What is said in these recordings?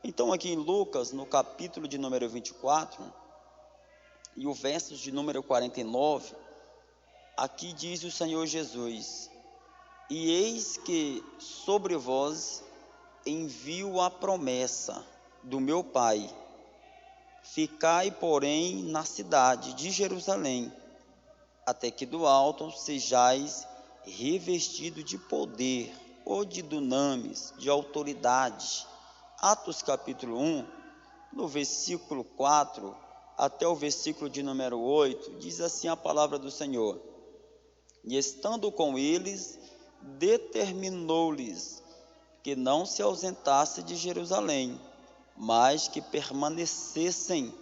Então aqui em Lucas, no capítulo de número 24, e o verso de número 49, aqui diz o Senhor Jesus: e eis que sobre vós envio a promessa do meu Pai, ficai, porém, na cidade de Jerusalém, até que do alto sejais revestido de poder, ou de dunamis, de autoridade. Atos capítulo 1, no versículo 4 até o versículo de número 8, diz assim a palavra do Senhor: e estando com eles, determinou-lhes que não se ausentasse de Jerusalém, mas que permanecessem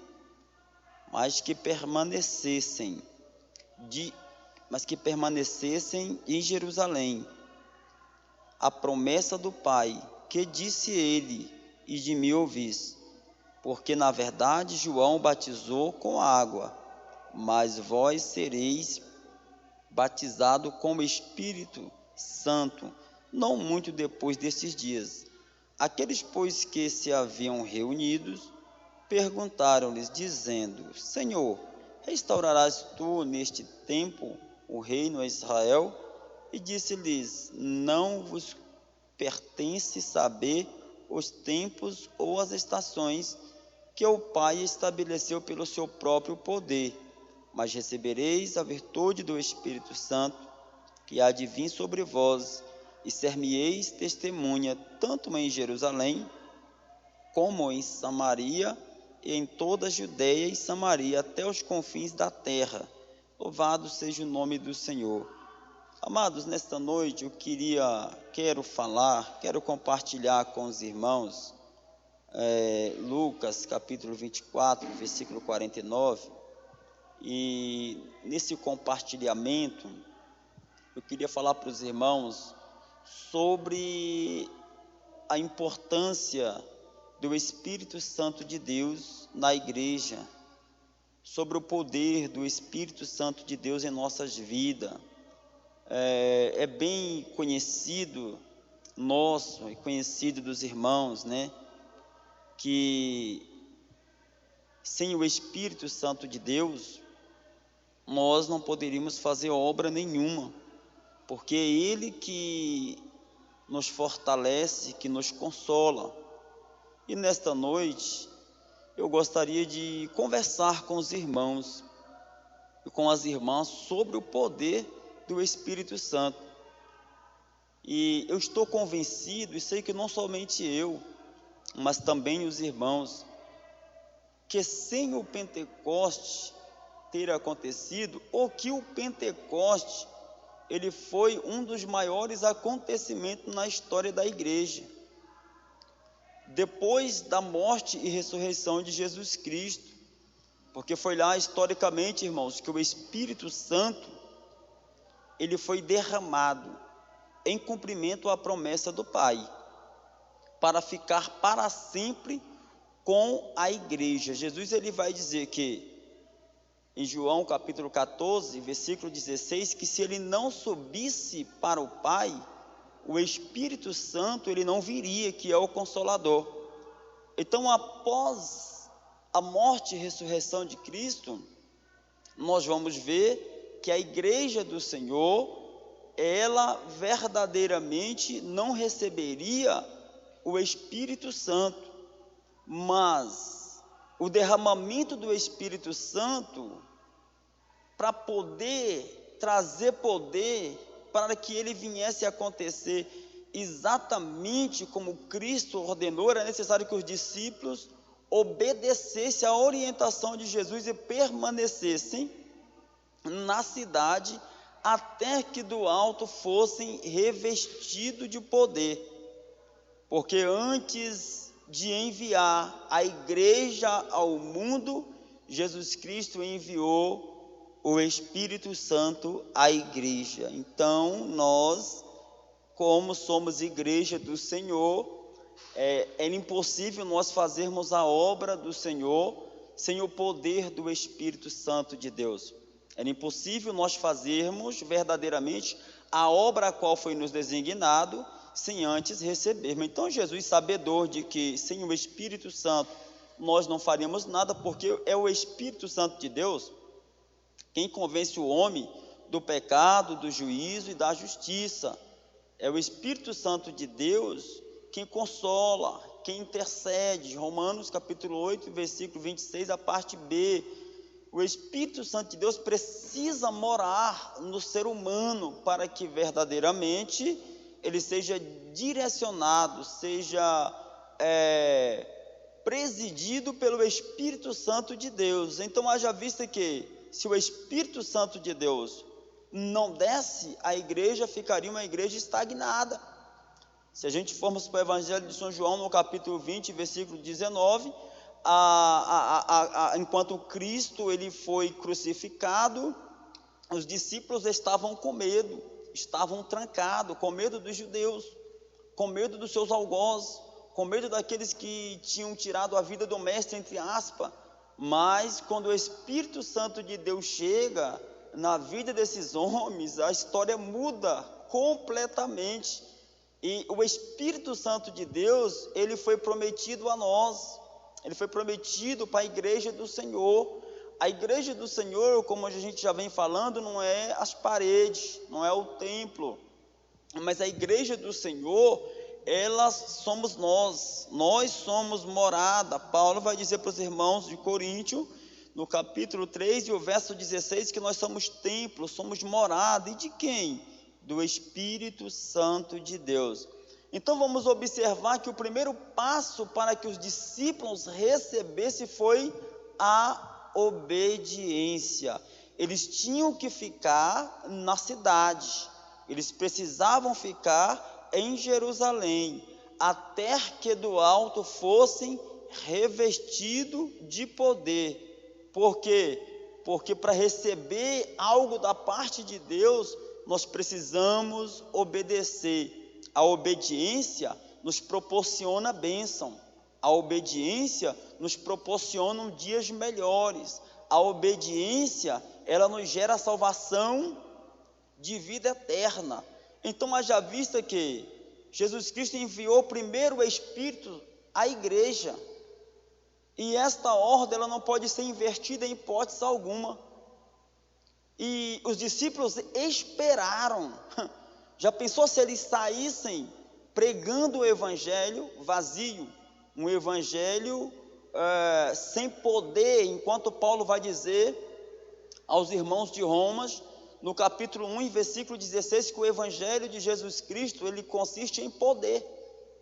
em Jerusalém, a promessa do Pai, que disse ele, e de mim ouvis. Porque na verdade João batizou com água, mas vós sereis batizado com o Espírito Santo, não muito depois desses dias. Aqueles, pois, que se haviam reunidos, perguntaram-lhes, dizendo: Senhor, restaurarás tu neste tempo o reino a Israel? E disse-lhes: não vos pertence saber os tempos ou as estações que o Pai estabeleceu pelo seu próprio poder, mas recebereis a virtude do Espírito Santo, que há de vir sobre vós, e ser-me-eis testemunha, tanto em Jerusalém, como em Samaria, e em toda a Judeia e Samaria, até os confins da terra. Louvado seja o nome do Senhor. Amados, nesta noite eu quero compartilhar com os irmãos Lucas capítulo 24, versículo 49, e nesse compartilhamento eu queria falar para os irmãos sobre a importância do Espírito Santo de Deus na igreja, sobre o poder do Espírito Santo de Deus em nossas vidas. É bem conhecido nosso e conhecido dos irmãos, né, que sem o Espírito Santo de Deus nós não poderíamos fazer obra nenhuma, porque é Ele que nos fortalece, que nos consola. E nesta noite eu gostaria de conversar com os irmãos e com as irmãs sobre o poder do Espírito Santo. E eu estou convencido, e sei que não somente eu, mas também os irmãos, que sem o Pentecoste ter acontecido, ou que o Pentecoste ele foi um dos maiores acontecimentos na história da igreja, depois da morte e ressurreição de Jesus Cristo, porque foi lá historicamente, irmãos, que o Espírito Santo ele foi derramado em cumprimento à promessa do Pai, para ficar para sempre com a igreja. Jesus ele vai dizer que em João capítulo 14, versículo 16, que se ele não subisse para o Pai, o Espírito Santo ele não viria, que é o Consolador. Então, após a morte e ressurreição de Cristo, nós vamos ver que a igreja do Senhor, ela verdadeiramente não receberia o Espírito Santo, mas o derramamento do Espírito Santo para poder trazer poder para que ele viesse a acontecer exatamente como Cristo ordenou, era necessário que os discípulos obedecessem à orientação de Jesus e permanecessem na cidade até que do alto fossem revestidos de poder, porque antes de enviar a igreja ao mundo, Jesus Cristo enviou o Espírito Santo à igreja. Então nós, como somos igreja do Senhor, é impossível nós fazermos a obra do Senhor sem o poder do Espírito Santo de Deus. É impossível nós fazermos verdadeiramente a obra a qual foi nos designado sem antes recebermos. Então Jesus, sabedor de que sem o Espírito Santo nós não faríamos nada, porque é o Espírito Santo de Deus quem convence o homem do pecado, do juízo e da justiça. É o Espírito Santo de Deus quem consola, quem intercede. Romanos capítulo 8, versículo 26, a parte B. O Espírito Santo de Deus precisa morar no ser humano para que verdadeiramente ele seja direcionado, seja presidido pelo Espírito Santo de Deus. Então haja vista que se o Espírito Santo de Deus não desce, a igreja ficaria uma igreja estagnada. Se a gente formos para o Evangelho de São João, no capítulo 20, versículo 19, enquanto Cristo ele foi crucificado, os discípulos estavam com medo, estavam trancados, com medo dos judeus, com medo dos seus algozes, com medo daqueles que tinham tirado a vida do mestre, entre aspas. Mas quando o Espírito Santo de Deus chega na vida desses homens, a história muda completamente. E o Espírito Santo de Deus, ele foi prometido a nós, ele foi prometido para a igreja do Senhor. A igreja do Senhor, como a gente já vem falando, não é as paredes, não é o templo, mas a igreja do Senhor, somos nós somos morada. Paulo vai dizer para os irmãos de Coríntio, no capítulo 3 e o verso 16, que nós somos templo, somos morada. E de quem? Do Espírito Santo de Deus. Então vamos observar que o primeiro passo para que os discípulos recebessem foi a obediência. Eles tinham que ficar na cidade, eles precisavam ficar em Jerusalém, até que do alto fossem revestidos de poder. Por quê? Porque para receber algo da parte de Deus, nós precisamos obedecer. A obediência nos proporciona bênção, a obediência nos proporciona dias melhores, a obediência, ela nos gera salvação de vida eterna. Então haja vista que Jesus Cristo enviou primeiro o Espírito à igreja, e esta ordem ela não pode ser invertida em hipótese alguma. E os discípulos esperaram. Já pensou se eles saíssem pregando o evangelho vazio, um evangelho sem poder, enquanto Paulo vai dizer aos irmãos de Roma, no capítulo 1, versículo 16, que o evangelho de Jesus Cristo, ele consiste em poder.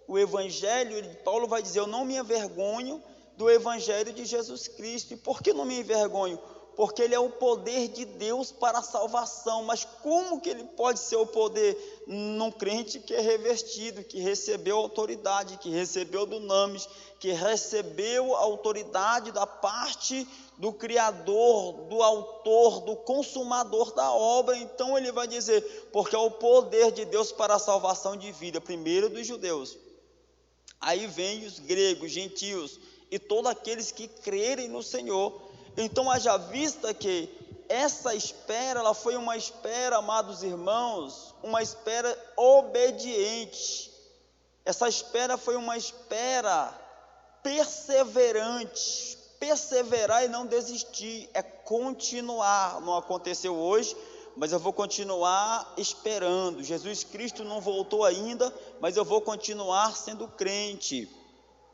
O evangelho, Paulo vai dizer, eu não me envergonho do evangelho de Jesus Cristo. E por que não me envergonho? Porque ele é o poder de Deus para a salvação. Mas como que ele pode ser o poder num crente que é revestido, que recebeu autoridade, que recebeu dunamis, que recebeu a autoridade da parte do Criador, do Autor, do Consumador da obra? Então ele vai dizer, porque é o poder de Deus para a salvação de vida, primeiro dos judeus, aí vem os gregos, gentios e todos aqueles que crerem no Senhor. Então haja vista que essa espera, ela foi uma espera, amados irmãos, uma espera obediente. Essa espera foi uma espera perseverante. Perseverar e não desistir, é continuar. Não aconteceu hoje, mas eu vou continuar esperando. Jesus Cristo não voltou ainda, mas eu vou continuar sendo crente.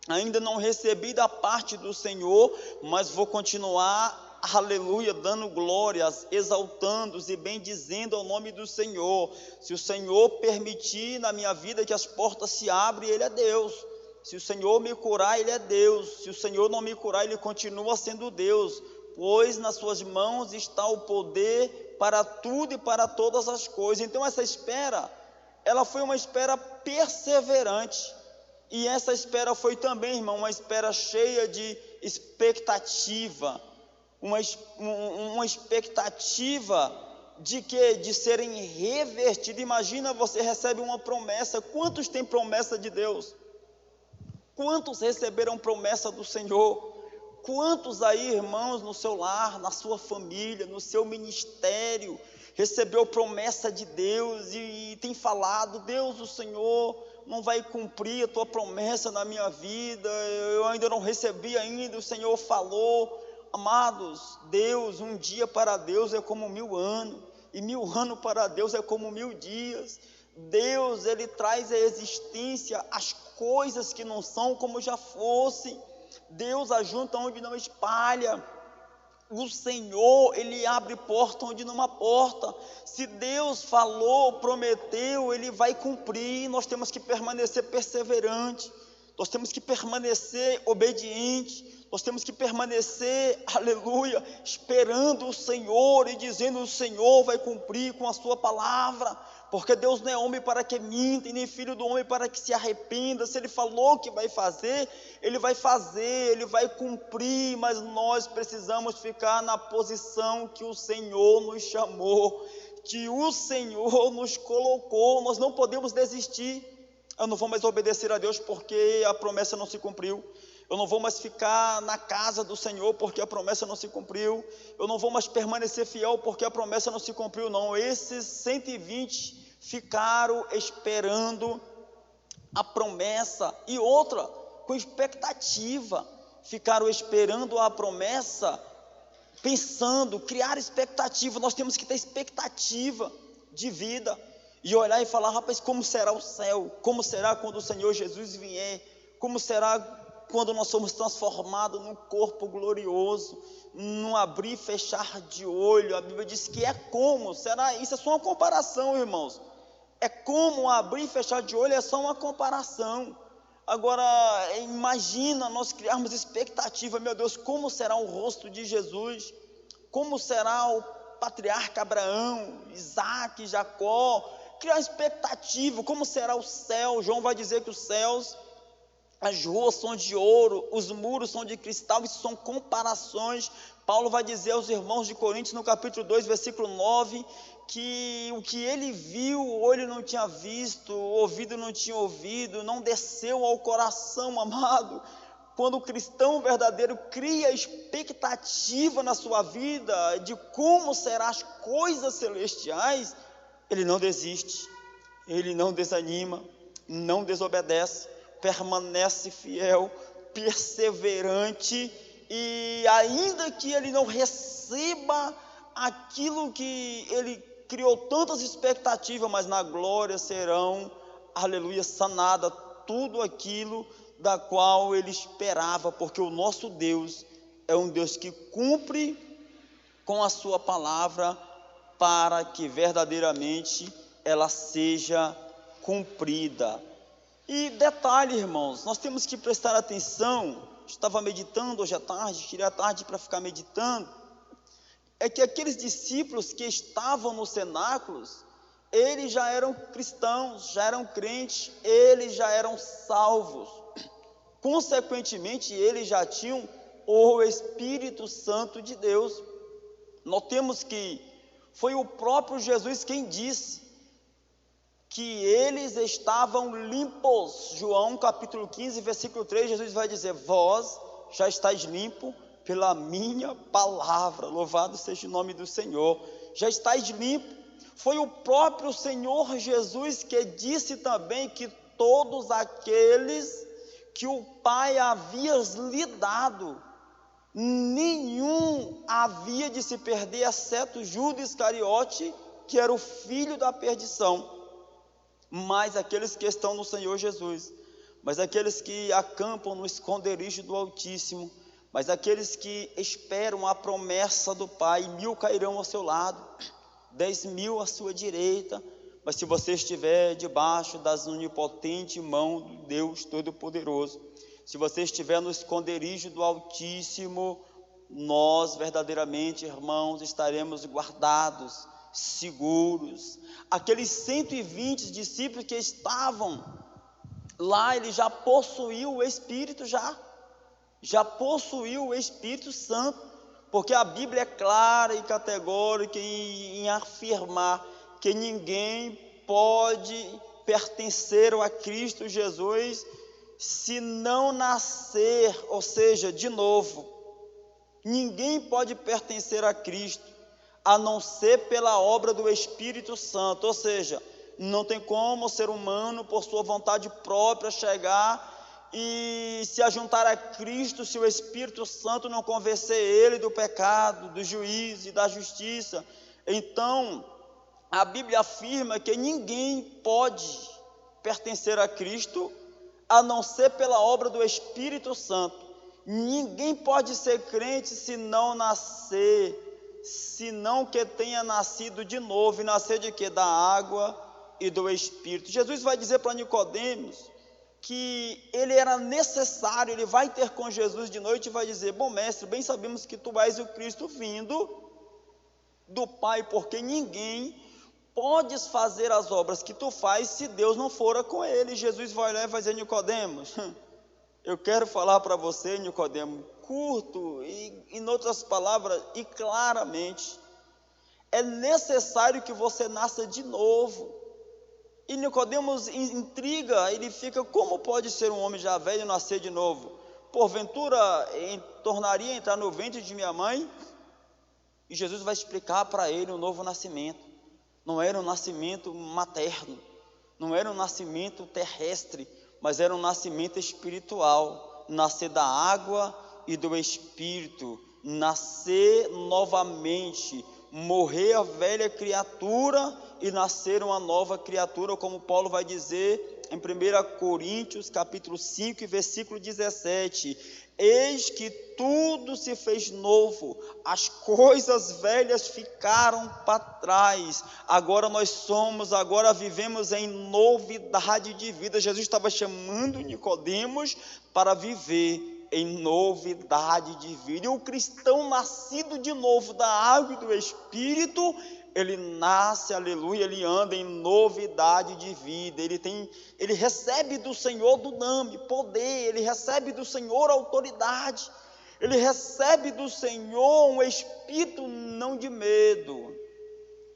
Ainda não recebi da parte do Senhor, mas vou continuar, aleluia, dando glórias, exaltando e bendizendo ao nome do Senhor. Se o Senhor permitir na minha vida que as portas se abrem, Ele é Deus. Se o Senhor me curar, Ele é Deus. Se o Senhor não me curar, Ele continua sendo Deus, pois nas suas mãos está o poder para tudo e para todas as coisas. Então essa espera, ela foi uma espera perseverante. E essa espera foi também, irmão, uma espera cheia de expectativa. Uma expectativa de quê? De serem revertidos. Imagina, você recebe uma promessa. Quantos têm promessa de Deus? Quantos receberam promessa do Senhor? Quantos aí, irmãos, no seu lar, na sua família, no seu ministério, recebeu promessa de Deus e tem falado, Deus, o Senhor não vai cumprir a tua promessa na minha vida, eu ainda não recebi ainda, o Senhor falou. Amados, Deus, um dia para Deus é como 1000 anos, e 1000 anos para Deus é como 1000 dias. Deus, Ele traz à existência as coisas que não são como já fossem. Deus ajunta onde não espalha. O Senhor, Ele abre porta onde não há porta. Se Deus falou, prometeu, Ele vai cumprir. Nós temos que permanecer perseverante, nós temos que permanecer obediente, nós temos que permanecer, aleluia, esperando o Senhor e dizendo: o Senhor vai cumprir com a sua palavra, porque Deus não é homem para que minta, e nem filho do homem para que se arrependa. Se Ele falou que vai fazer, Ele vai fazer, Ele vai cumprir, mas nós precisamos ficar na posição que o Senhor nos chamou, que o Senhor nos colocou. Nós não podemos desistir. Eu não vou mais obedecer a Deus porque a promessa não se cumpriu. Eu não vou mais ficar na casa do Senhor porque a promessa não se cumpriu. Eu não vou mais permanecer fiel porque a promessa não se cumpriu. Não, esses 120 ficaram esperando a promessa. E outra, com expectativa, ficaram esperando a promessa, pensando, criar expectativa. Nós temos que ter expectativa de vida, e olhar e falar: rapaz, como será o céu? Como será quando o Senhor Jesus vier? Como será quando nós somos transformados num corpo glorioso, num abrir e fechar de olho? A Bíblia diz que é como, será? Isso é só uma comparação, irmãos. É como abrir e fechar de olho, é só uma comparação. Agora, imagina nós criarmos expectativa: meu Deus, como será o rosto de Jesus? Como será o patriarca Abraão, Isaac, Jacó? Criar expectativa: como será o céu? João vai dizer que os céus, as ruas são de ouro, os muros são de cristal. Isso são comparações. Paulo vai dizer aos irmãos de Coríntios, no capítulo 2, versículo 9, que o que ele viu, o olho não tinha visto, o ouvido não tinha ouvido, não desceu ao coração. Amado, quando o cristão verdadeiro cria expectativa na sua vida de como serão as coisas celestiais, ele não desiste, ele não desanima, não desobedece, permanece fiel, perseverante. E ainda que ele não receba aquilo que ele criou tantas expectativas, mas na glória serão, aleluia, sanada tudo aquilo da qual ele esperava, porque o nosso Deus é um Deus que cumpre com a sua palavra, para que verdadeiramente ela seja cumprida. E detalhe, irmãos, nós temos que prestar atenção. Estava meditando hoje à tarde, tirei a tarde para ficar meditando, é que aqueles discípulos que estavam nos cenáculos, eles já eram cristãos, já eram crentes, eles já eram salvos. Consequentemente, eles já tinham o Espírito Santo de Deus. Notemos que foi o próprio Jesus quem disse que eles estavam limpos. João capítulo 15, versículo 3, Jesus vai dizer: vós já estáis limpos pela minha palavra. Louvado seja o nome do Senhor. Já estáis limpos. Foi o próprio Senhor Jesus que disse também que todos aqueles que o Pai havia lhe dado, nenhum havia de se perder, exceto Judas Iscariote, que era o filho da perdição. Mas aqueles que estão no Senhor Jesus, mas aqueles que acampam no esconderijo do Altíssimo, mas aqueles que esperam a promessa do Pai, 1000 cairão ao seu lado, 10.000 à sua direita, mas se você estiver debaixo das onipotentes mãos do Deus Todo-Poderoso, se você estiver no esconderijo do Altíssimo, nós verdadeiramente, irmãos, estaremos guardados, seguros. Aqueles 120 discípulos que estavam lá, ele já possuiu o Espírito, já possuiu o Espírito Santo, porque a Bíblia é clara e categórica em afirmar que ninguém pode pertencer a Cristo Jesus se não nascer, ou seja, de novo. Ninguém pode pertencer a Cristo a não ser pela obra do Espírito Santo, ou seja, Não tem como o ser humano, por sua vontade própria, chegar e se ajuntar a Cristo se o Espírito Santo não convencer ele do pecado, do juízo e da justiça. Então, a Bíblia afirma que ninguém pode pertencer a Cristo a não ser pela obra do Espírito Santo. Ninguém pode ser crente se não nascer, se não que tenha nascido de novo. E nascer de quê? Da água e do Espírito. Jesus vai dizer para Nicodemos que ele era necessário, ele vai ter com Jesus de noite e vai dizer: bom mestre, bem sabemos que tu és o Cristo vindo do Pai, porque ninguém pode fazer as obras que tu faz se Deus não fora com ele. Jesus vai lá e vai dizer: Nicodemos, eu quero falar para você, Nicodemo, curto e em outras palavras e claramente, é necessário que você nasça de novo. E Nicodemos intriga, ele fica: como pode ser um homem já velho nascer de novo? Porventura tornaria a entrar no ventre de minha mãe? E Jesus vai explicar para ele um novo nascimento. Não era um nascimento materno, não era um nascimento terrestre, mas era um nascimento espiritual. Nascer da água e do Espírito, nascer novamente, morrer a velha criatura e nascer uma nova criatura, como Paulo vai dizer em 1 Coríntios capítulo 5 e versículo 17: eis que tudo se fez novo, as coisas velhas ficaram para trás, agora vivemos em novidade de vida. Jesus estava chamando Nicodemos para viver em novidade de vida. E o cristão nascido de novo da água e do Espírito, ele nasce, aleluia, ele anda em novidade de vida. Ele recebe do Senhor duname, poder, ele recebe do Senhor autoridade, ele recebe do Senhor um espírito não de medo.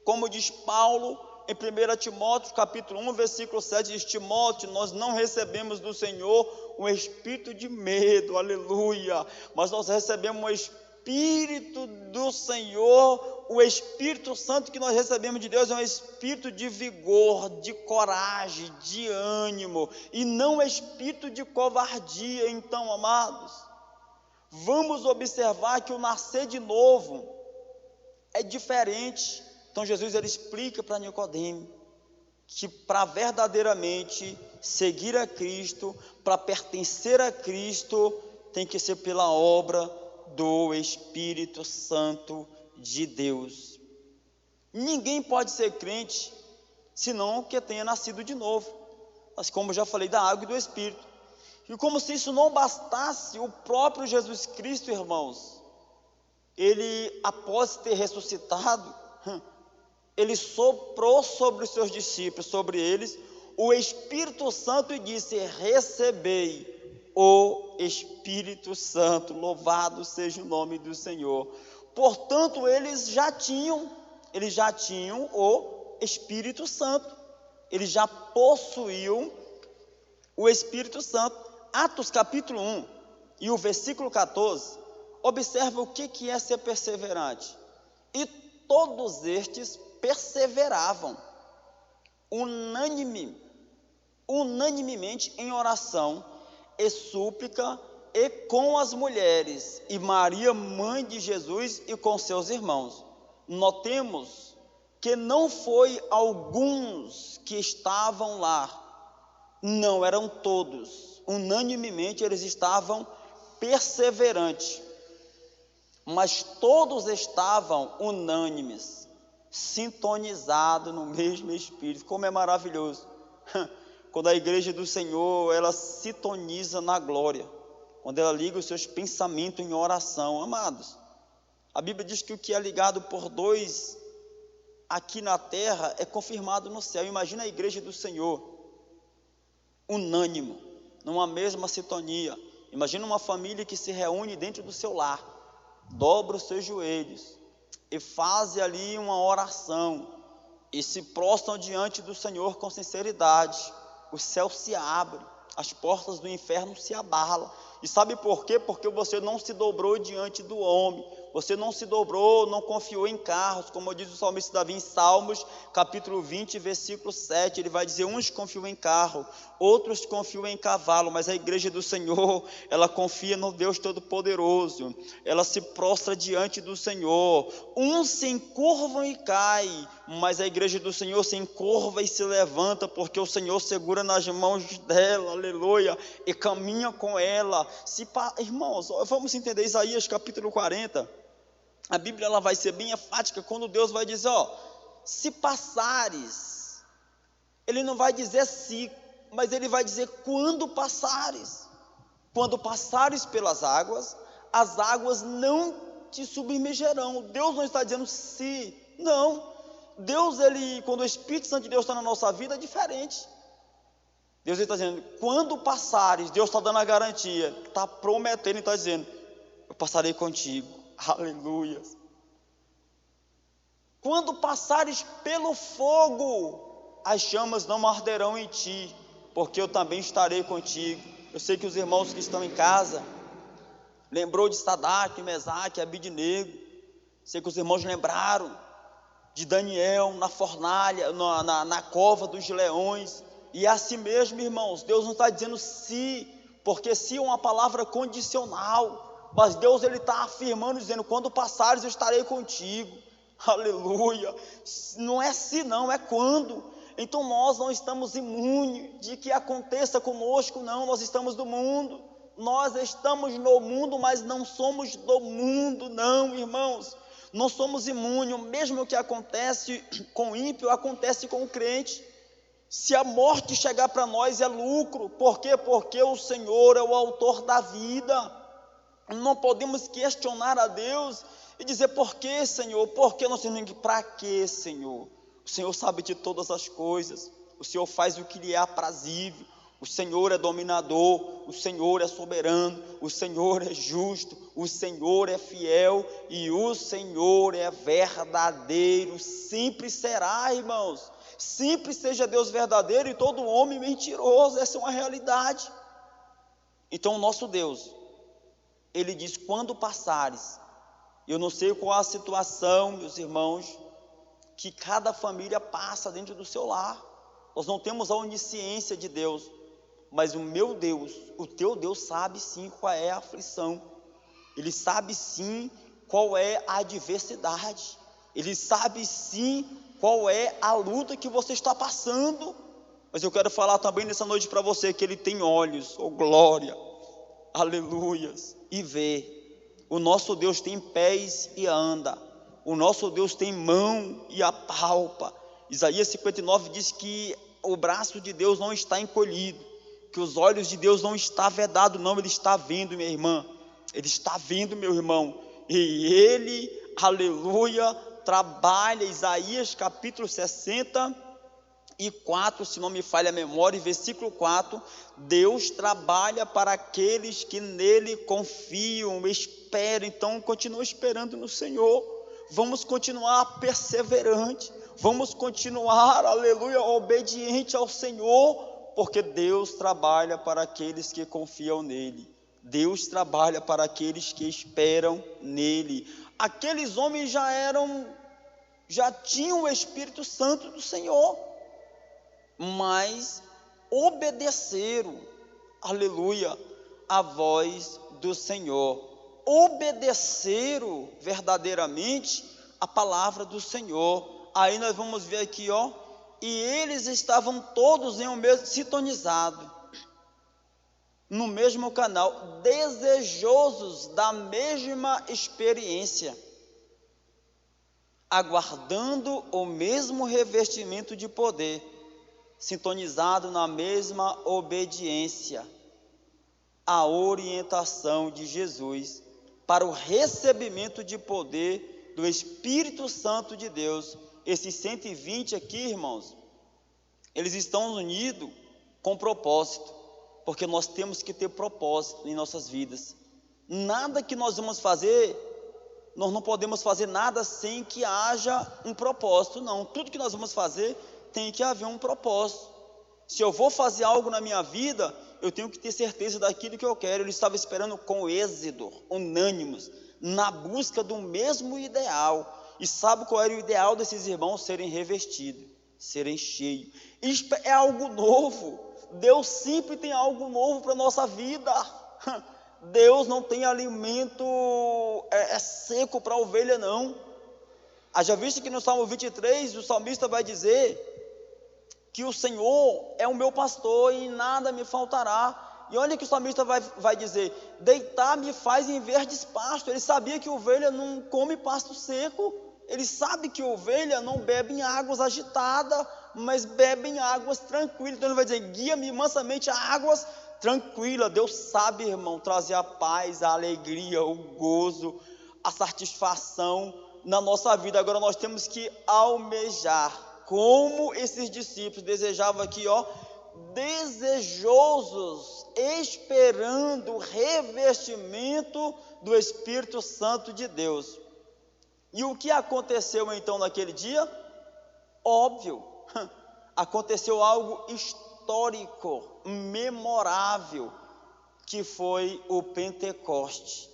Como diz Paulo em 1 Timóteo capítulo 1, versículo 7, diz: Timóteo, nós não recebemos do Senhor um espírito de medo, aleluia, mas nós recebemos um espírito do Senhor. O Espírito Santo que nós recebemos de Deus é um espírito de vigor, de coragem, de ânimo, e não espírito de covardia. Então, amados, vamos observar que o nascer de novo é diferente. Então Jesus ele explica para Nicodemo que para verdadeiramente seguir a Cristo, para pertencer a Cristo, tem que ser pela obra do Espírito Santo de Deus. Ninguém pode ser crente senão que tenha nascido de novo, mas como já falei, da água e do Espírito. E como se isso não bastasse, o próprio Jesus Cristo, irmãos, ele, após ter ressuscitado, ele soprou sobre os seus discípulos, sobre eles, o Espírito Santo e disse: recebei o Espírito Santo, louvado seja o nome do Senhor. Portanto, eles já tinham o Espírito Santo, eles já possuíam o Espírito Santo. Atos capítulo 1 e o versículo 14, observa o que é ser perseverante. E todos estes perseveravam unanimemente em oração e súplica, e com as mulheres, e Maria, mãe de Jesus, e com seus irmãos. Notemos que não foi alguns que estavam lá, não, eram todos, unanimemente eles estavam perseverantes, mas todos estavam unânimes, sintonizados no mesmo Espírito. Como é maravilhoso quando a igreja do Senhor, ela sintoniza na glória, quando ela liga os seus pensamentos em oração. Amados, a Bíblia diz que o que é ligado por dois aqui na terra é confirmado no céu. Imagina a igreja do Senhor unânime, numa mesma sintonia. Imagina uma família que se reúne dentro do seu lar, dobra os seus joelhos e faz ali uma oração e se prostram diante do Senhor com sinceridade. O céu se abre, as portas do inferno se abalam. E sabe por quê? Porque você não se dobrou diante do homem, Você não se dobrou, não confiou em carros, como diz o salmista Davi em Salmos, capítulo 20, versículo 7, ele vai dizer, uns confiam em carro, outros confiam em cavalo, mas a igreja do Senhor, ela confia no Deus Todo-Poderoso, ela se prostra diante do Senhor, uns se encurvam e caem, mas a igreja do Senhor se encurva e se levanta, porque o Senhor segura nas mãos dela, aleluia, e caminha com ela. Irmãos, vamos entender Isaías capítulo 40, a Bíblia ela vai ser bem enfática quando Deus vai dizer, se passares, ele não vai dizer se, mas ele vai dizer quando passares pelas águas, as águas não te submergerão. Deus não está dizendo se, não, Deus, quando o Espírito Santo de Deus está na nossa vida, é diferente. Deus está dizendo, quando passares, Deus está dando a garantia, está prometendo e está dizendo, eu passarei contigo. Aleluia. Quando passares pelo fogo, as chamas não arderão em ti, porque eu também estarei contigo. Eu sei que os irmãos que estão em casa lembrou de Sadraque, Mesaque, Abidnego. Sei que os irmãos lembraram de Daniel na fornalha, na cova dos leões. E é assim mesmo, irmãos, Deus não está dizendo se, porque se é uma palavra condicional, mas Deus ele está afirmando, dizendo, quando passares eu estarei contigo, aleluia, não é se não, é quando. Então nós não estamos imunes de que aconteça conosco, não, nós estamos no mundo, mas não somos do mundo, não, irmãos, não somos imunes, mesmo o que acontece com o ímpio, acontece com o crente. Se a morte chegar para nós é lucro, por quê? Porque o Senhor é o autor da vida. Não podemos questionar a Deus e dizer, por que, Senhor? Por que nós temos que, para que, Senhor? O Senhor sabe de todas as coisas, o Senhor faz o que lhe é aprazível, o Senhor é dominador, o Senhor é soberano, o Senhor é justo, o Senhor é fiel e o Senhor é verdadeiro, sempre será, irmãos, sempre seja Deus verdadeiro e todo homem mentiroso, essa é uma realidade. Então o nosso Deus, ele diz, quando passares, eu não sei qual a situação, meus irmãos, que cada família passa dentro do seu lar, nós não temos a onisciência de Deus, mas o meu Deus, o teu Deus sabe sim qual é a aflição, ele sabe sim qual é a adversidade, ele sabe sim qual é a luta que você está passando, mas eu quero falar também nessa noite para você, que ele tem olhos, glória, aleluias, e vê. O nosso Deus tem pés e anda, o nosso Deus tem mão e apalpa. Isaías 59 diz que o braço de Deus não está encolhido, que os olhos de Deus não está vedado, não, ele está vendo, minha irmã, ele está vendo, meu irmão, e ele, aleluia, trabalha. Isaías capítulo 64, se não me falha a memória, versículo 4, Deus trabalha para aqueles que nele confiam, esperam. Então continua esperando no Senhor, vamos continuar perseverante, vamos continuar, aleluia, obediente ao Senhor, porque Deus trabalha para aqueles que confiam nele, Deus trabalha para aqueles que esperam nele. Aqueles homens já tinham o Espírito Santo do Senhor, mas obedeceram, aleluia, a voz do Senhor, obedeceram verdadeiramente a palavra do Senhor. Aí nós vamos ver aqui, e eles estavam todos em um mesmo, sintonizado, no mesmo canal, desejosos da mesma experiência, aguardando o mesmo revestimento de poder, sintonizado na mesma obediência à orientação de Jesus para o recebimento de poder do Espírito Santo de Deus. Esses 120 aqui, irmãos, eles estão unidos com propósito, porque nós temos que ter propósito em nossas vidas. Nada que nós vamos fazer, nós não podemos fazer nada sem que haja um propósito, não. Tudo que nós vamos fazer tem que haver um propósito. Se eu vou fazer algo na minha vida, eu tenho que ter certeza daquilo que eu quero. Ele estava esperando com êxito, unânimos, na busca do mesmo ideal. E sabe qual era o ideal desses irmãos? Serem revestidos, serem cheios. Isso é algo novo. Deus sempre tem algo novo para a nossa vida. Deus não tem alimento seco para a ovelha, não. Haja visto que no Salmo 23, o salmista vai dizer que o Senhor é o meu pastor e nada me faltará. E olha que o salmista vai dizer: deitar-me faz em verdes pastos. Ele sabia que a ovelha não come pasto seco. Ele sabe que a ovelha não bebe em águas agitadas, mas bebe em águas tranquilas. Então ele vai dizer: guia-me mansamente a águas tranquilas. Deus sabe, irmão, trazer a paz, a alegria, o gozo, a satisfação na nossa vida. Agora nós temos que almejar, como esses discípulos desejavam aqui, desejosos, esperando o revestimento do Espírito Santo de Deus. E o que aconteceu então naquele dia? Óbvio, aconteceu algo histórico, memorável, que foi o Pentecoste.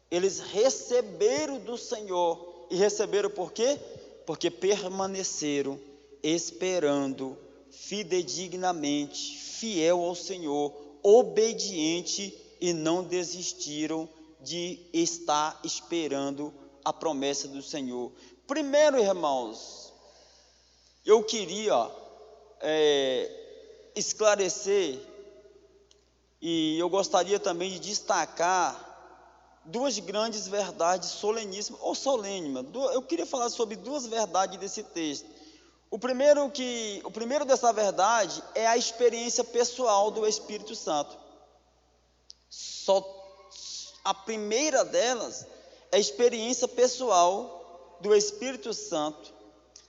Eles receberam do Senhor, e receberam por quê? Porque permaneceram esperando fidedignamente, fiel ao Senhor, obediente, e não desistiram de estar esperando a promessa do Senhor. Primeiro, irmãos, eu queria esclarecer, e eu gostaria também de destacar duas grandes verdades soleníssimas, ou solênimas. Eu queria falar sobre duas verdades desse texto. O primeiro dessa verdade é a experiência pessoal do Espírito Santo. A primeira delas é a experiência pessoal do Espírito Santo.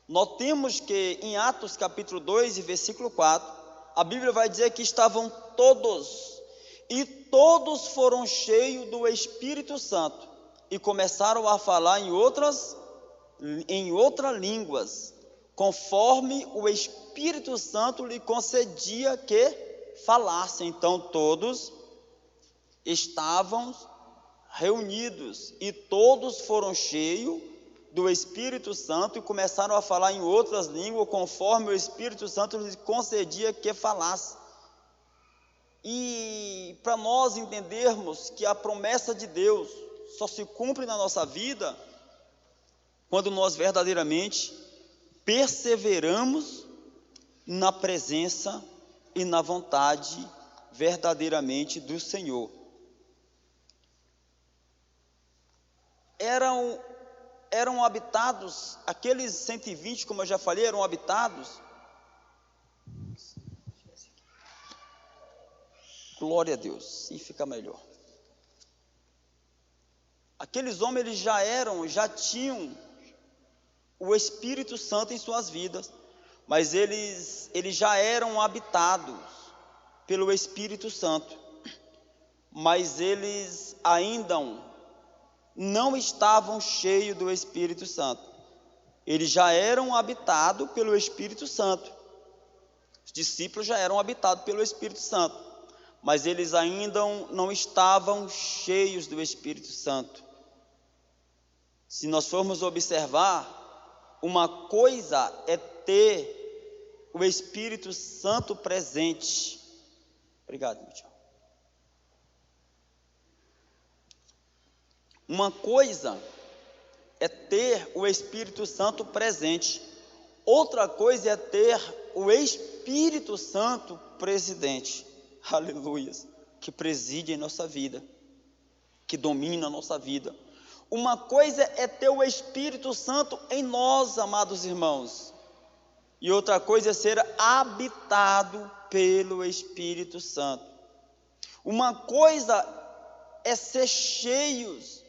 Notemos que em Atos capítulo 2 e versículo 4, a Bíblia vai dizer que estavam todos, e todos foram cheios do Espírito Santo, e começaram a falar em outras línguas, conforme o Espírito Santo lhe concedia que falassem. Então todos estavam reunidos, e todos foram cheios do Espírito Santo e começaram a falar em outras línguas, conforme o Espírito Santo lhes concedia que falasse. E para nós entendermos que a promessa de Deus só se cumpre na nossa vida quando nós verdadeiramente perseveramos na presença e na vontade verdadeiramente do Senhor. Eram habitados, aqueles 120, como eu já falei, eram habitados. Glória a Deus, e fica melhor. Aqueles homens, eles já tinham o Espírito Santo em suas vidas, mas eles já eram habitados pelo Espírito Santo, mas eles ainda não estavam cheios do Espírito Santo. Eles já eram habitados pelo Espírito Santo. Os discípulos já eram habitados pelo Espírito Santo, mas eles ainda não estavam cheios do Espírito Santo. Se nós formos observar, uma coisa é ter o Espírito Santo presente. Obrigado, meu tio. Uma coisa é ter o Espírito Santo presente, outra coisa é ter o Espírito Santo presidente. Aleluia, que preside em nossa vida, que domina a nossa vida. Uma coisa é ter o Espírito Santo em nós, amados irmãos, e outra coisa é ser habitado pelo Espírito Santo. Uma coisa é ser cheios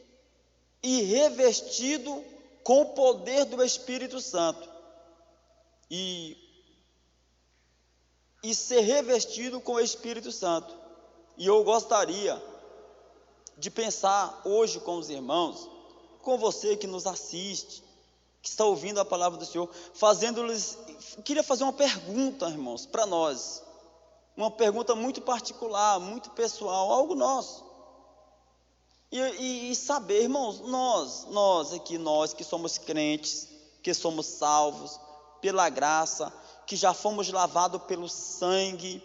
e revestido com o poder do Espírito Santo, e ser revestido com o Espírito Santo. E eu gostaria de pensar hoje com os irmãos, com você que nos assiste, que está ouvindo a palavra do Senhor, queria fazer uma pergunta, irmãos, para nós, uma pergunta muito particular, muito pessoal, algo nosso. E saber, irmãos, nós aqui, nós que somos crentes, que somos salvos pela graça, que já fomos lavados pelo sangue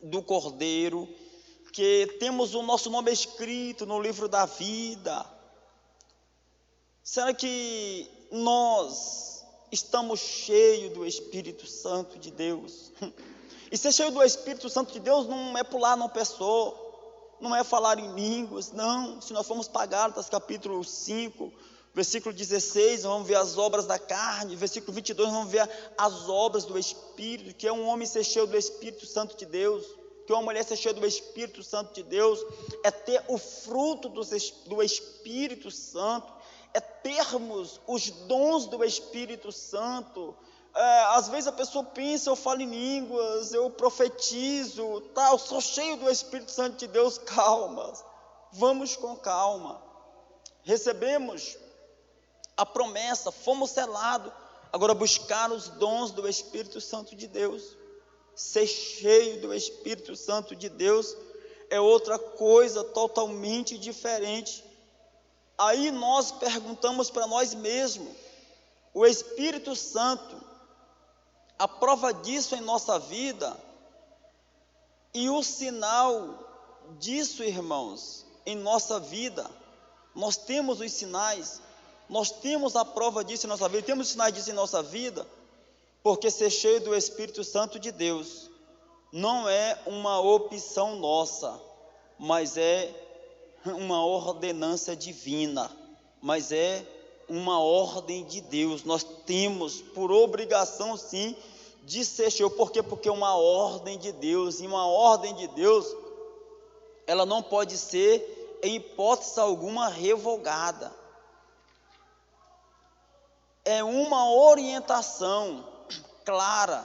do Cordeiro, que temos o nosso nome escrito no livro da vida. Será que nós estamos cheios do Espírito Santo de Deus? E ser cheio do Espírito Santo de Deus não é pular numa pessoa, não é falar em línguas, não. Se nós formos para Gálatas capítulo 5, versículo 16, vamos ver as obras da carne, versículo 22, vamos ver as obras do Espírito, que é um homem ser cheio do Espírito Santo de Deus, que uma mulher ser cheia do Espírito Santo de Deus, é ter o fruto do Espírito Santo, é termos os dons do Espírito Santo. Às vezes a pessoa pensa, eu falo em línguas, eu profetizo, eu sou cheio do Espírito Santo de Deus. Calma, vamos com calma. Recebemos a promessa, fomos selados, agora buscar os dons do Espírito Santo de Deus. Ser cheio do Espírito Santo de Deus é outra coisa totalmente diferente. Aí nós perguntamos para nós mesmos, o Espírito Santo, a prova disso em nossa vida, e o sinal disso, irmãos, em nossa vida, nós temos os sinais, nós temos a prova disso em nossa vida, temos os sinais disso em nossa vida, porque ser cheio do Espírito Santo de Deus não é uma opção nossa, mas é uma ordenança divina, mas é uma ordem de Deus. Nós temos por obrigação sim de ser cheio. Por quê? Porque é uma ordem de Deus, e uma ordem de Deus, ela não pode ser em hipótese alguma revogada. É uma orientação clara,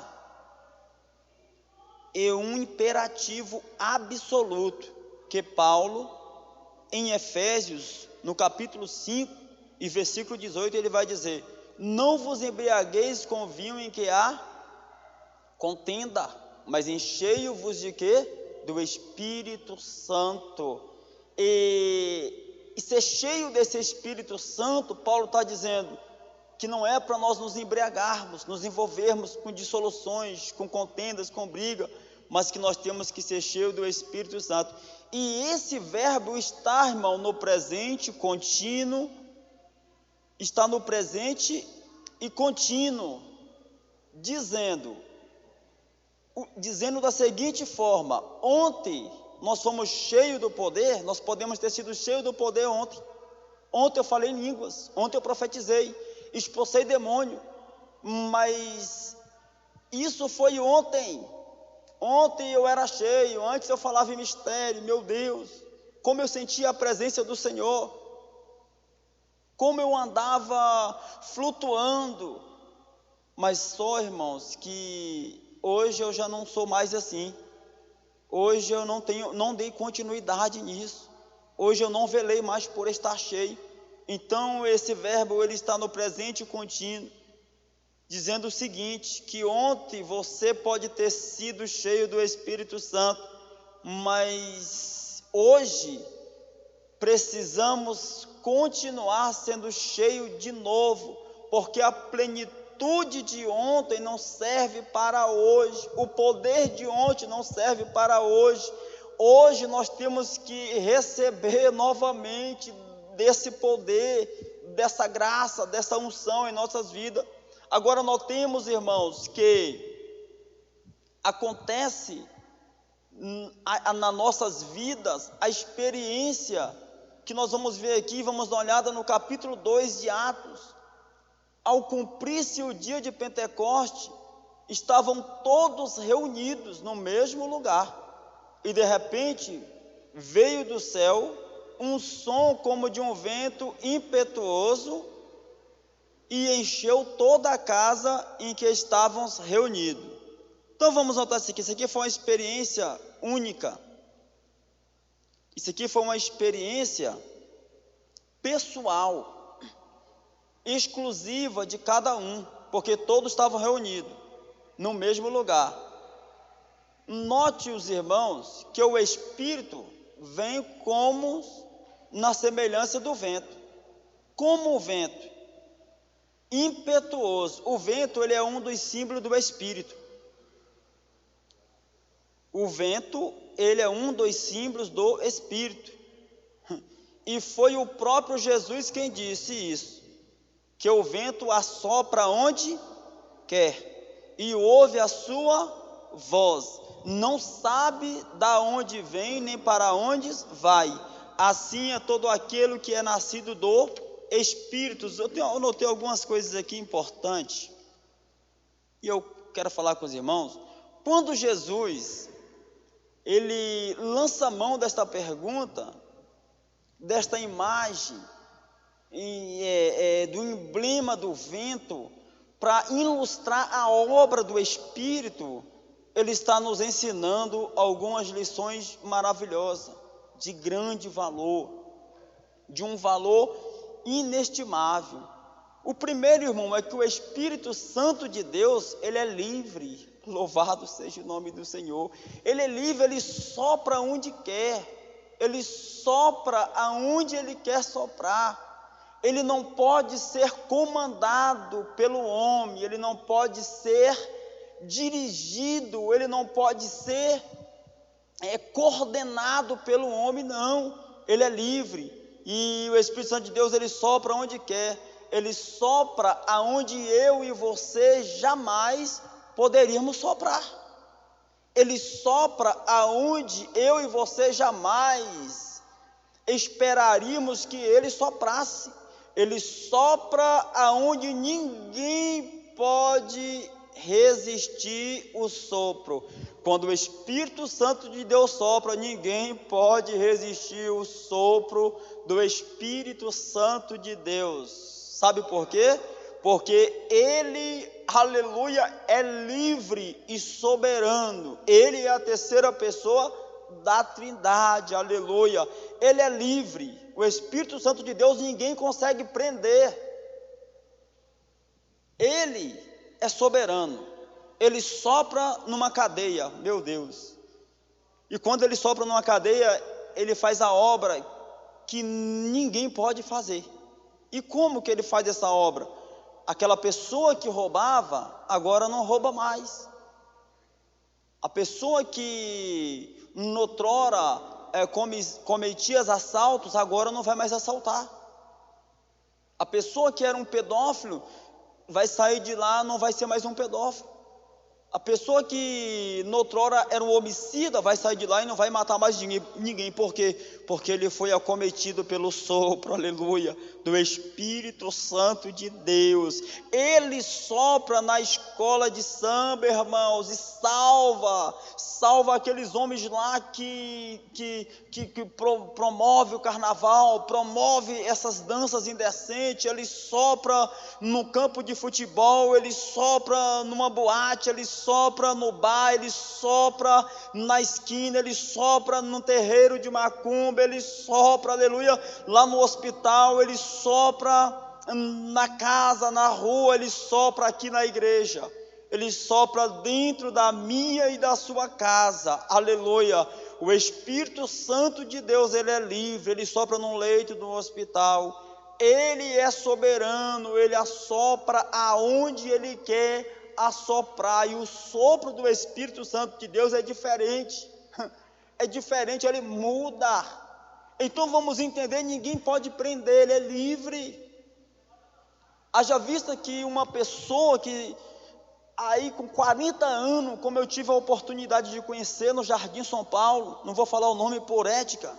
é um imperativo absoluto, que Paulo, em Efésios, no capítulo 5 e versículo 18, ele vai dizer: não vos embriagueis com vinho em que há contenda, mas enchei-vos de quê? Do Espírito Santo. E ser cheio desse Espírito Santo, Paulo está dizendo que não é para nós nos embriagarmos, nos envolvermos com dissoluções, com contendas, com briga, mas que nós temos que ser cheios do Espírito Santo. E esse verbo está, irmão, no presente contínuo, está no presente e contínuo, dizendo da seguinte forma: ontem nós fomos cheios do poder, nós podemos ter sido cheios do poder ontem. Ontem eu falei em línguas, ontem eu profetizei, expulsei demônio, mas isso foi ontem. Ontem eu era cheio, antes eu falava em mistério. Meu Deus, como eu sentia a presença do Senhor, como eu andava flutuando. Mas só, irmãos, que hoje eu já não sou mais assim. Hoje eu não dei continuidade nisso. Hoje eu não velei mais por estar cheio. Então esse verbo, ele está no presente contínuo, dizendo o seguinte, que ontem você pode ter sido cheio do Espírito Santo, mas hoje precisamos continuar sendo cheio de novo, porque a plenitude de ontem não serve para hoje, o poder de ontem não serve para hoje. Hoje nós temos que receber novamente desse poder, dessa graça, dessa unção em nossas vidas. Agora notemos, irmãos, que acontece nas nossas vidas a experiência que nós vamos ver aqui, vamos dar uma olhada no capítulo 2 de Atos. Ao cumprir-se o dia de Pentecoste, estavam todos reunidos no mesmo lugar, e de repente veio do céu um som como de um vento impetuoso, e encheu toda a casa em que estávamos reunidos. Então vamos notar isso aqui foi uma experiência única, isso aqui foi uma experiência pessoal, exclusiva de cada um, porque todos estavam reunidos no mesmo lugar. Note, os irmãos, que o Espírito vem como na semelhança do vento. Como o vento, impetuoso. O vento, ele é um dos símbolos do Espírito. O vento, ele é um dos símbolos do Espírito. E foi o próprio Jesus quem disse isso, que o vento assopra onde quer e ouve a sua voz, não sabe da onde vem nem para onde vai. Assim é todo aquele que é nascido do Espírito. Eu notei algumas coisas aqui importantes e eu quero falar com os irmãos. Quando Jesus ele lança a mão desta pergunta, desta imagem, do emblema do vento, para ilustrar a obra do Espírito, ele está nos ensinando algumas lições maravilhosas, de grande valor, de um valor inestimável. O primeiro, irmão, é que o Espírito Santo de Deus, ele é livre. Louvado seja o nome do Senhor. Ele é livre, ele sopra onde quer, ele sopra aonde ele quer soprar. Ele não pode ser comandado pelo homem, ele não pode ser dirigido, ele não pode ser coordenado pelo homem, não. Ele é livre, e o Espírito Santo de Deus, ele sopra onde quer, ele sopra aonde eu e você jamais poderíamos soprar. Ele sopra aonde eu e você jamais esperaríamos que ele soprasse. Ele sopra aonde ninguém pode resistir o sopro. Quando o Espírito Santo de Deus sopra, ninguém pode resistir o sopro do Espírito Santo de Deus. Sabe por quê? Porque ele, aleluia, é livre e soberano. Ele é a terceira pessoa da Trindade, aleluia. Ele é livre. O Espírito Santo de Deus ninguém consegue prender. Ele é soberano. Ele sopra numa cadeia, meu Deus. E quando ele sopra numa cadeia, ele faz a obra que ninguém pode fazer. E como que ele faz essa obra? Aquela pessoa que roubava, agora não rouba mais. A pessoa que noutrora cometia assaltos, agora não vai mais assaltar. A pessoa que era um pedófilo, vai sair de lá, não vai ser mais um pedófilo. A pessoa que noutrora era um homicida, vai sair de lá e não vai matar mais ninguém. Por quê? Porque ele foi acometido pelo sopro, aleluia, do Espírito Santo de Deus. Ele sopra na escola de samba, irmãos, e salva aqueles homens lá que promove o carnaval, promove essas danças indecentes. Ele sopra no campo de futebol, ele sopra numa boate, ele sopra no bar, ele sopra na esquina, ele sopra no terreiro de macumba, ele sopra, aleluia, lá no hospital, ele sopra na casa, na rua, ele sopra aqui na igreja, ele sopra dentro da minha e da sua casa, aleluia. O Espírito Santo de Deus, ele é livre, ele sopra num leito do hospital, ele é soberano, ele assopra aonde ele quer assoprar, e o sopro do Espírito Santo de Deus é diferente, ele muda. Então vamos entender, ninguém pode prender, ele é livre. Haja vista que uma pessoa que aí com 40 anos, como eu tive a oportunidade de conhecer no Jardim São Paulo, não vou falar o nome por ética,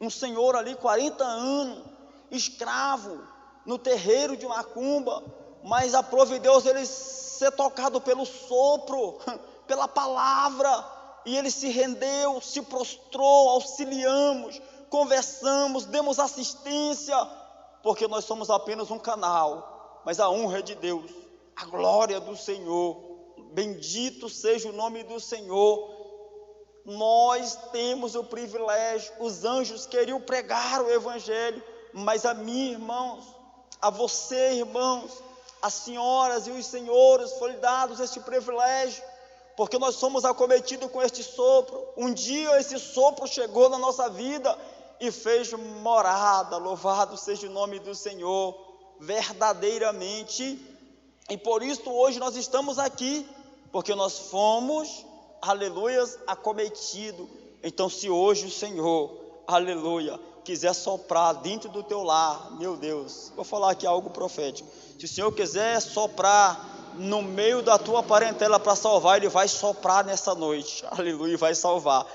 um senhor ali, 40 anos, escravo, no terreiro de macumba, mas aprove Deus ele ser tocado pelo sopro, pela palavra, e ele se rendeu, se prostrou, auxiliamos, conversamos, demos assistência, porque nós somos apenas um canal, mas a honra é de Deus, a glória do Senhor, bendito seja o nome do Senhor. Nós temos o privilégio, os anjos queriam pregar o Evangelho, mas a mim, irmãos, a você, irmãos, as senhoras e os senhores, foi dados este privilégio, porque nós somos acometidos com este sopro. Um dia esse sopro chegou na nossa vida e fez morada, louvado seja o nome do Senhor, verdadeiramente, e por isso hoje nós estamos aqui, porque nós fomos, aleluias, acometidos. Então se hoje o Senhor, aleluia, quiser soprar dentro do teu lar, meu Deus, vou falar aqui algo profético, se o Senhor quiser soprar no meio da tua parentela para salvar, Ele vai soprar nessa noite, aleluia, vai salvar,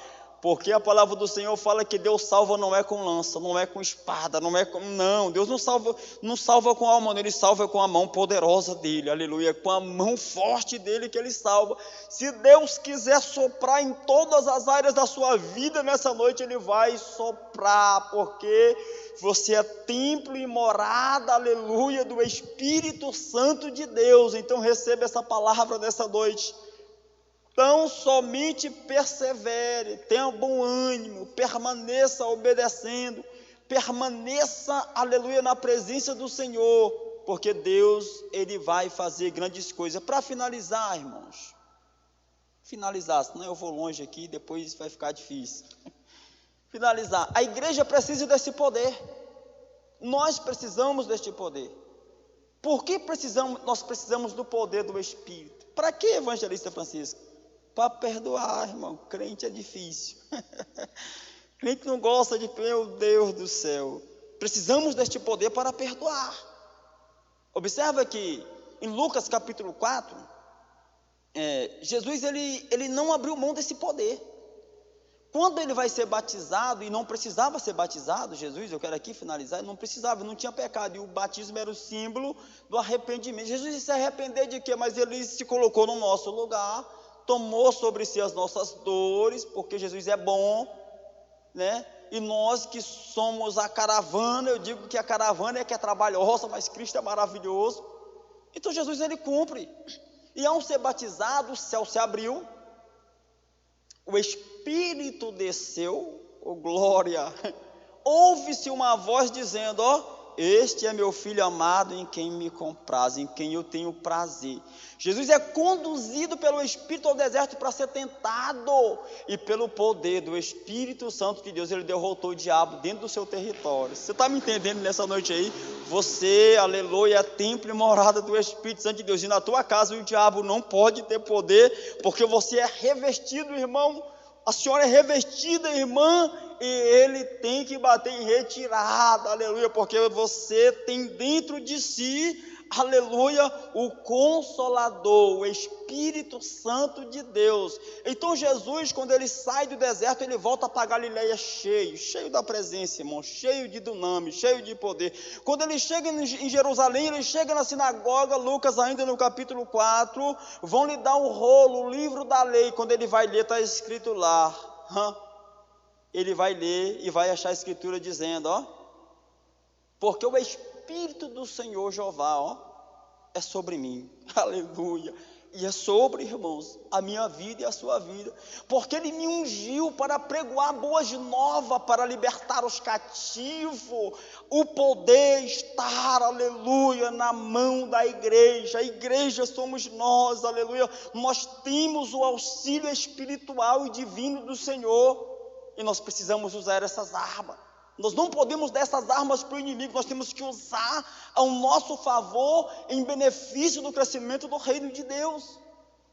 porque a palavra do Senhor fala que Deus salva não é com lança, não é com espada, não, Deus não salva com a alma, Ele salva com a mão poderosa dEle, aleluia, com a mão forte dEle que Ele salva. Se Deus quiser soprar em todas as áreas da sua vida nessa noite, Ele vai soprar, porque você é templo e morada, aleluia, do Espírito Santo de Deus. Então receba essa palavra nessa noite. Então somente persevere, tenha bom ânimo, permaneça obedecendo, permaneça, aleluia, na presença do Senhor, porque Deus, Ele vai fazer grandes coisas. Para finalizar, irmãos, senão eu vou longe aqui, depois vai ficar difícil. Finalizar, a igreja precisa desse poder, nós precisamos deste poder. Por que nós precisamos do poder do Espírito? Para que, evangelista Francisco? Para perdoar, irmão. Crente é difícil. Crente não gosta de, meu Deus do céu. Precisamos deste poder para perdoar. Observa que em Lucas capítulo 4, Jesus ele não abriu mão desse poder. Quando ele vai ser batizado, e não precisava ser batizado, Jesus, eu quero aqui finalizar, não precisava, não tinha pecado, e o batismo era o símbolo do arrependimento. Jesus ia se arrepender de quê? Mas ele se colocou no nosso lugar, tomou sobre si as nossas dores, porque Jesus é bom, né? E nós que somos a caravana, eu digo que a caravana é que é trabalhosa, mas Cristo é maravilhoso. Então Jesus ele cumpre, e ao ser batizado, o céu se abriu, o Espírito desceu, oh glória, ouve-se uma voz dizendo, este é meu filho amado em quem me compraz, em quem eu tenho prazer. Jesus é conduzido pelo Espírito ao deserto para ser tentado, e pelo poder do Espírito Santo de Deus, ele derrotou o diabo dentro do seu território. Você está me entendendo nessa noite aí? Você, aleluia, é templo e morada do Espírito Santo de Deus, e na tua casa o diabo não pode ter poder, porque você é revestido, irmão. A senhora é revestida, irmã, e ele tem que bater em retirada, aleluia, porque você tem dentro de si, aleluia, o Consolador, o Espírito Santo de Deus. Então Jesus, quando ele sai do deserto, ele volta para Galileia cheio da presença, irmão, cheio de dunamis, cheio de poder. Quando ele chega em Jerusalém, ele chega na sinagoga, Lucas ainda no capítulo 4, vão lhe dar um rolo, o livro da lei. Quando ele vai ler, está escrito lá, ele vai ler e vai achar a escritura dizendo, porque o Espírito do Senhor Jeová, é sobre mim, aleluia, e é sobre, irmãos, a minha vida e a sua vida, porque Ele me ungiu para pregoar boas novas, para libertar os cativos. O poder estar, aleluia, na mão da igreja. A igreja somos nós, aleluia, nós temos o auxílio espiritual e divino do Senhor, e nós precisamos usar essas armas. Nós não podemos dar essas armas para o inimigo, nós temos que usar ao nosso favor, em benefício do crescimento do reino de Deus.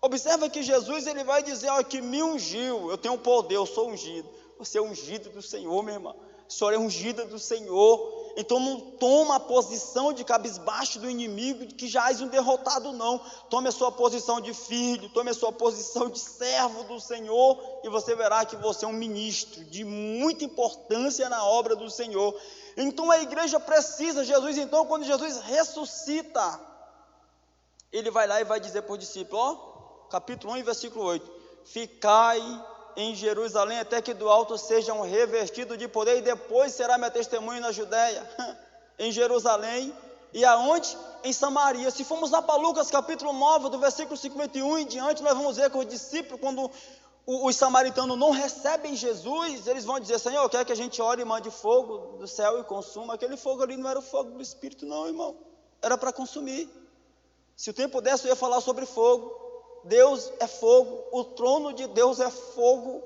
Observa que Jesus ele vai dizer, que me ungiu, eu tenho poder, eu sou ungido. Você é ungido do Senhor, minha irmã. A senhora é ungida do Senhor. Então não toma a posição de cabisbaixo do inimigo, de que já és um derrotado, não. Tome a sua posição de filho, tome a sua posição de servo do Senhor, e você verá que você é um ministro de muita importância na obra do Senhor. Então a igreja precisa, então quando Jesus ressuscita, ele vai lá e vai dizer para os discípulos, capítulo 1, versículo 8, ficai em Jerusalém, até que do alto sejam revestidos de poder, e depois será minha testemunha na Judéia, em Jerusalém, e aonde? Em Samaria. Se formos lá para Lucas capítulo 9, do versículo 51 em diante, nós vamos ver que os discípulos, quando os samaritanos não recebem Jesus, eles vão dizer, Senhor, quer que a gente ore e mande fogo do céu e consuma. Aquele fogo ali não era o fogo do Espírito não, irmão, era para consumir. Se o tempo desse eu ia falar sobre fogo. Deus é fogo, o trono de Deus é fogo,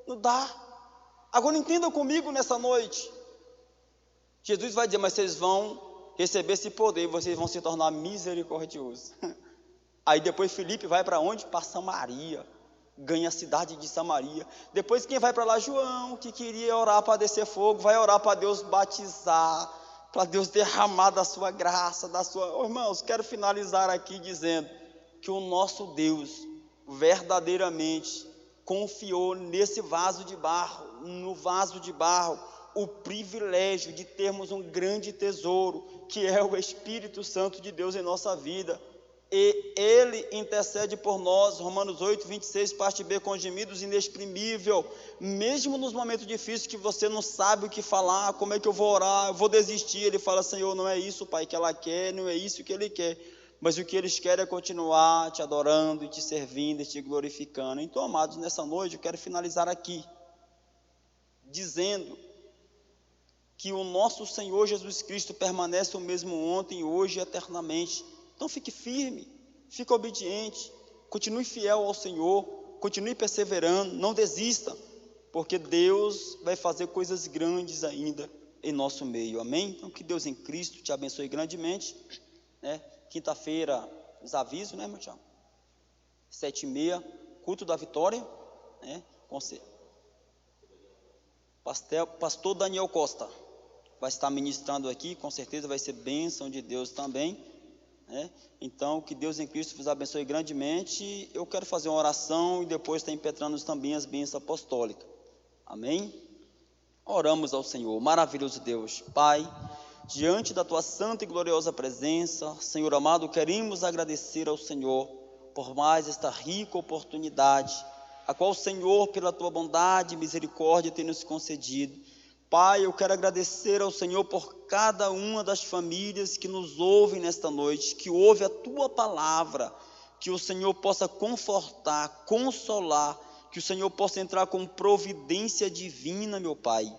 não dá. Agora entenda comigo nessa noite, Jesus vai dizer, mas vocês vão receber esse poder, vocês vão se tornar misericordiosos. Aí depois Filipe vai para onde? Para Samaria, ganha a cidade de Samaria. Depois quem vai para lá? João, que queria orar para descer fogo, vai orar para Deus batizar, para Deus derramar da sua graça, da sua... Oh, irmãos, quero finalizar aqui dizendo que o nosso Deus verdadeiramente confiou nesse vaso de barro, no vaso de barro, o privilégio de termos um grande tesouro, que é o Espírito Santo de Deus em nossa vida, e Ele intercede por nós, Romanos 8, 26, parte B, com gemidos inexprimível, mesmo nos momentos difíceis que você não sabe o que falar, como é que eu vou orar, eu vou desistir, Ele fala, Senhor, não é isso, Pai, que ela quer, não é isso que Ele quer, mas o que eles querem é continuar te adorando, e te servindo, e te glorificando. Então, amados, nessa noite eu quero finalizar aqui, dizendo que o nosso Senhor Jesus Cristo permanece o mesmo ontem, hoje e eternamente. Então fique firme, fique obediente, continue fiel ao Senhor, continue perseverando, não desista, porque Deus vai fazer coisas grandes ainda em nosso meio, amém? Então que Deus em Cristo te abençoe grandemente, né? Quinta-feira, os avisos, né, meu Tiago? 7h30, culto da vitória, né? Pastor Daniel Costa vai estar ministrando aqui, com certeza vai ser bênção de Deus também, né? Então que Deus em Cristo vos abençoe grandemente. Eu quero fazer uma oração e depois estar impetrando também as bênçãos apostólicas, amém? Oramos ao Senhor. Maravilhoso Deus, Pai, diante da tua santa e gloriosa presença, Senhor amado, queremos agradecer ao Senhor por mais esta rica oportunidade, a qual o Senhor, pela tua bondade e misericórdia, tem nos concedido. Pai, eu quero agradecer ao Senhor por cada uma das famílias que nos ouvem nesta noite, que ouve a tua palavra, que o Senhor possa confortar, consolar, que o Senhor possa entrar com providência divina, meu Pai.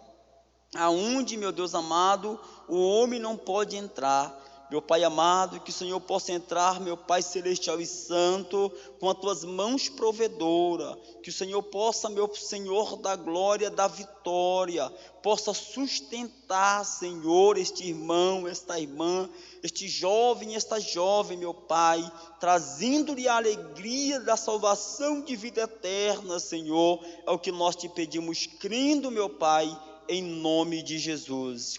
Aonde, meu Deus amado, o homem não pode entrar, meu Pai amado, que o Senhor possa entrar, meu Pai celestial e santo, com as tuas mãos provedoras, que o Senhor possa, meu Senhor da glória, da vitória, possa sustentar, Senhor, este irmão, esta irmã, este jovem, esta jovem, meu Pai, trazendo-lhe a alegria da salvação de vida eterna, Senhor, é o que nós te pedimos, crendo, meu Pai, em nome de Jesus.